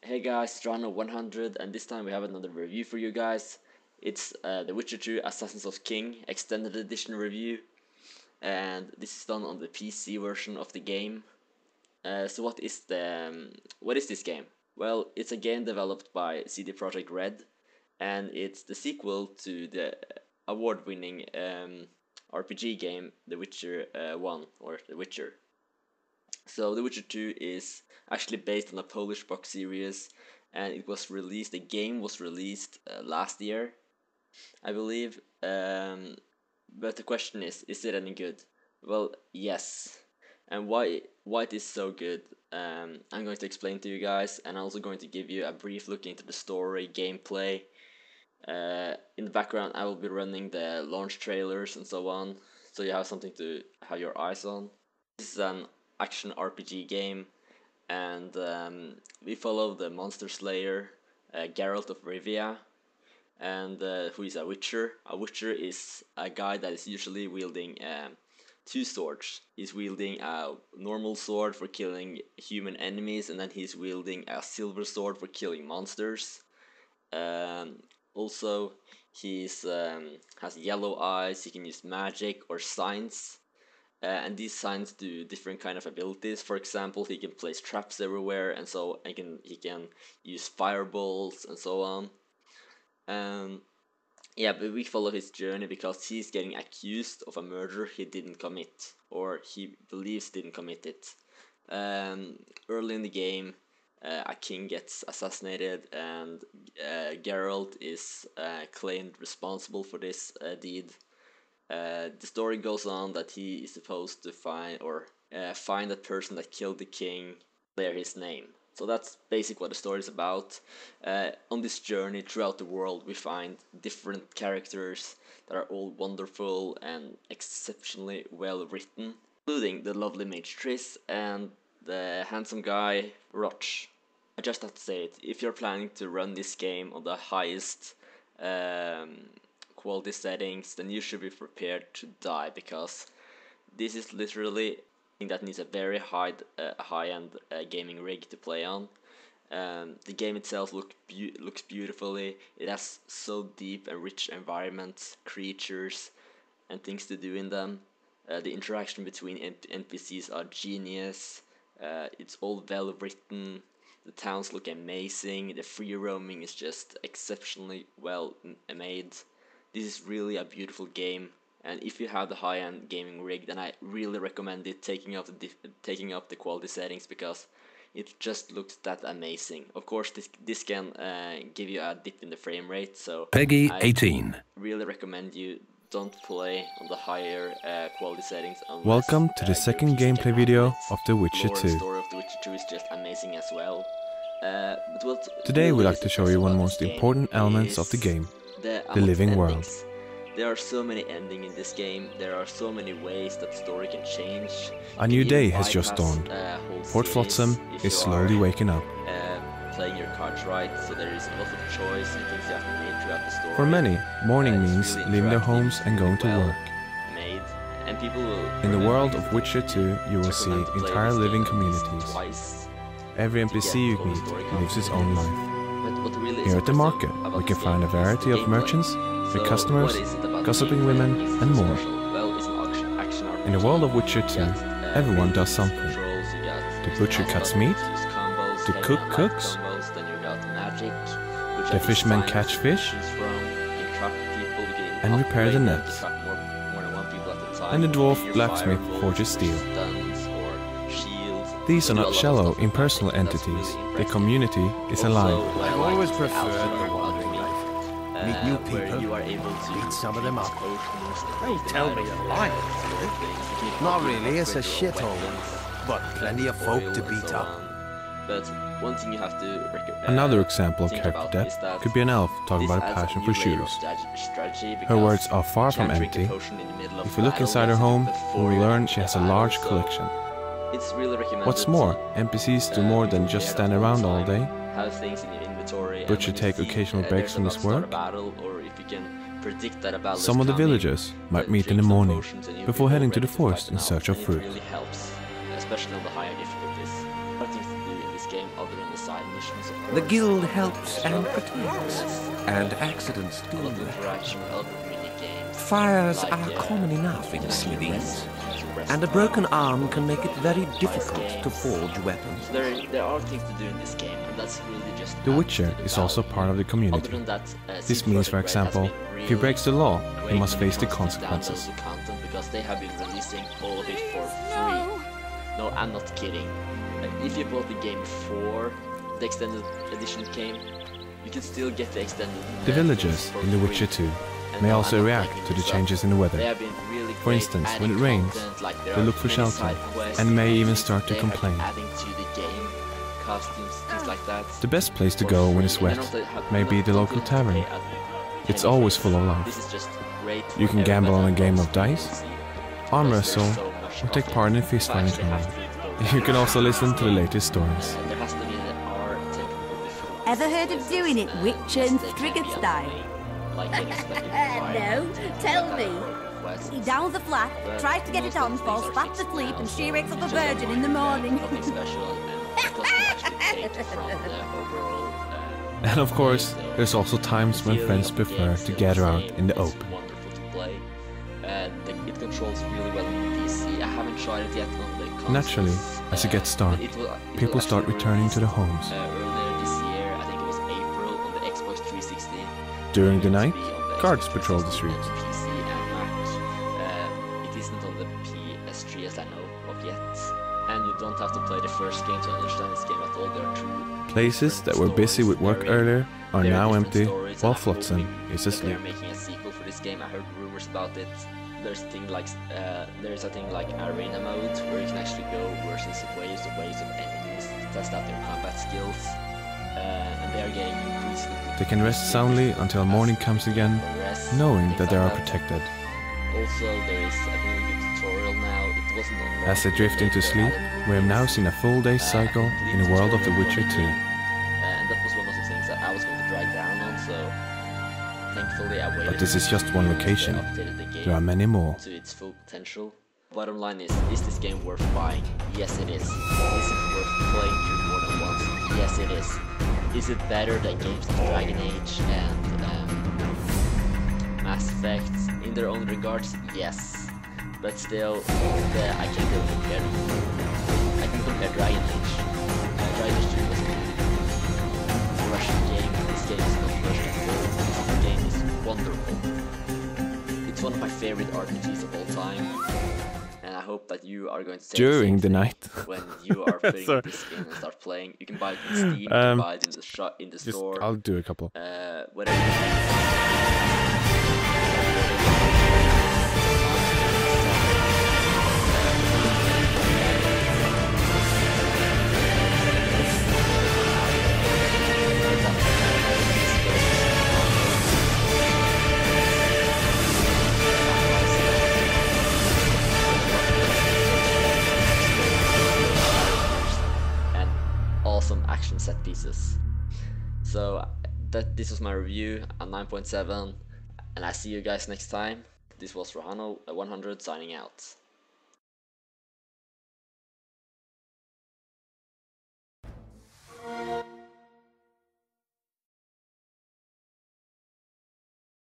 Hey guys, Strano100, and this time we have another review for you guys. It's The Witcher 2 Assassins of King Extended Edition review, and this is done on the PC version of the game. So what is this game? Well, it's a game developed by CD Projekt Red, and it's the sequel to the award-winning RPG game The Witcher 1 or The Witcher. So The Witcher 2 is actually based on a Polish book series, and the game was released last year, I believe. But the question is it any good? Well, yes. And why it is so good, I'm going to explain to you guys, and I'm also going to give you a brief look into the story, gameplay. In the background I will be running the launch trailers and so on, so you have something to have your eyes on. This is an action RPG game, and we follow the monster slayer Geralt of Rivia, and who is a witcher. A witcher is a guy that is usually wielding two swords. He's wielding a normal sword for killing human enemies, and then he's wielding a silver sword for killing monsters. Also, he's has yellow eyes. He can use magic or signs. And these signs do different kind of abilities. For example, he can place traps everywhere, and so he can use fireballs and so on. Yeah, but we follow his journey because he's getting accused of a murder he didn't commit, or he believes didn't commit it. Early in the game, a king gets assassinated, and Geralt is claimed responsible for this deed. The story goes on that he is supposed to find that person that killed the king, clear his name. So that's basically what the story is about. On this journey throughout the world, we find different characters that are all wonderful and exceptionally well written, including the lovely mage Triss and the handsome guy Roch. I just have to say it, if you're planning to run this game on the highest quality settings, then you should be prepared to die, because this is literally a thing that needs a very high-end gaming rig to play on. The game itself looks beautifully. It has so deep and rich environments, creatures, and things to do in them. The interaction between NPCs are genius. It's all well written. The towns look amazing. The free roaming is just exceptionally well made. This is really a beautiful game, and if you have the high-end gaming rig, then I really recommend it taking up the quality settings, because it just looks that amazing. Of course, this can give you a dip in the frame rate, so Peggy I 18. really recommend you don't play on the higher quality settings. Welcome to the second gameplay video of The Witcher 2. The story of The Witcher 2 is just amazing as well. Today we'd like to show you one of the most important elements of the game. The living world. There are so many endings in this game. There are so many ways that the story can change. A new day has just dawned. Port Flotsam is slowly waking up. Playing your cards right, so there is a lot of choice and things you have to make throughout the story. For many, morning means really leaving their homes and going to work. And people will In the world of Witcher 2, you will see entire living communities. Every NPC you meet lives his own life. Here at the market, we can find a variety of merchants, their customers, gossiping women, and more. In the world of Witcher 2, everyone does something. The butcher cuts meat, the cook cooks, the fishermen catch fish, and repair the nets, and the dwarf blacksmith forges steel. These are not shallow, impersonal entities. The community is alive. I always preferred the wandering life. Meet new people, beat some of them up. Don't tell me you like it. Not really, it's a shithole. But plenty of folk to beat up. But one thing you have to Another example of character depth could be an elf talking about a passion for shoes. Her words are far from empty. If you look inside her home, you will learn she has a large collection. What's more, NPCs do more than just stand around all day. Butcher take occasional breaks from his work. Some of the villagers might meet in the morning before heading to the forest in search of fruit. Especially on the higher difficulties. Other things to do in this game other than the side missions, of The course. guild helps and protects, and accidents do. A lot of interaction with other mini-games. Fires like, are common enough in you can actually smithies, rest and a on broken the arm can make it very difficult games. to forge weapons. So there are things to do in this game, and that's really just The adds Witcher to the is also value. part of the Other community. than that, This CD means, for Projekt Red has example, been if he breaks the law, he great must when it face the comes to consequences. download the content, because they have been releasing all of it for free. No, I'm not kidding. If you bought the game before the extended edition came, you can still get the extended The villagers for in The free. Witcher 2 And may no, also I'm not react making to the this up. changes in the They weather. have been really For great instance, when adding it rains, content, like there they are look for many shelter side quests, and may even things start to they are complain. adding to the game, costumes, things like that. The best place to for go when free. it's And wet they don't may be the don't local have to tavern. pay at It's penny always rates. full of life. This is just great You for can gamble on a everyone game that of wants dice, to arm because there's wrestle, so much or of take it. part in a So fist I fighting actually have tournament. to go You can also listen to the latest stories. There has to be the art technical difficulties. Ever heard of doing it Witcher and Yes, they Strigged can be style? annoying, like getting stuck in the fire. No, tell me. Quests. He downs the flat, But tries to get it most of on, these falls things are fast fixed asleep, now, and she so wakes up a it's just virgin in the morning. Nothing special, and it doesn't actually take from the overall. And of course, there's also times when friends prefer to gather out in the It's open. wonderful to play, and it controls really well on the PC. I haven't tried it yet on the consoles. Naturally, as it gets dark, but it will people start actually returning to the homes. earlier this year, I think it was April, on the Xbox 360. During the It will night, be on the guards Xbox patrol the 360 streets. and PC and Mac. It isn't on the PS3 as I know of yet. And you don't have to play the first game to understand this game at all. There are two Places that were busy with work earlier are now empty, while Flotsam is asleep. They're making a sequel for this game. I heard rumors about it. There's a thing like arena mode where you can actually go versus waves of enemies to test out their combat skills. And they are getting increasingly. They can rest soundly until morning comes again, knowing that they are protected. Also, there is a really good tutorial now. It wasn't on As they drift into sleep, we have now seen a full day's cycle in the world of The Witcher 2. And that was one of the things that I was going to drag down on, so thankfully I waited. But this is just one location. They updated the game There are many more. to its full potential. Bottom line is this game worth buying? Yes it is. Is it worth playing through more than once? Yes it is. Is it better than games like Dragon Age and Mass Effect in their own regards? Yes. But still, I can still compare them. I can compare Dragon Age. Dragon Age 2 was a Russian game. This game is not Russian at all. This game is wonderful. It's one of my favorite RPGs of all time. And I hope that you are going to say During the the same night. thing when you are putting Sorry. this in and start playing. You can buy it in Steam, you can buy it in the shop, in the Just, store. I'll do a couple. Whatever. And awesome action set pieces. So this was my review on 9.7, and I see you guys next time. This was Rohano 100 signing out.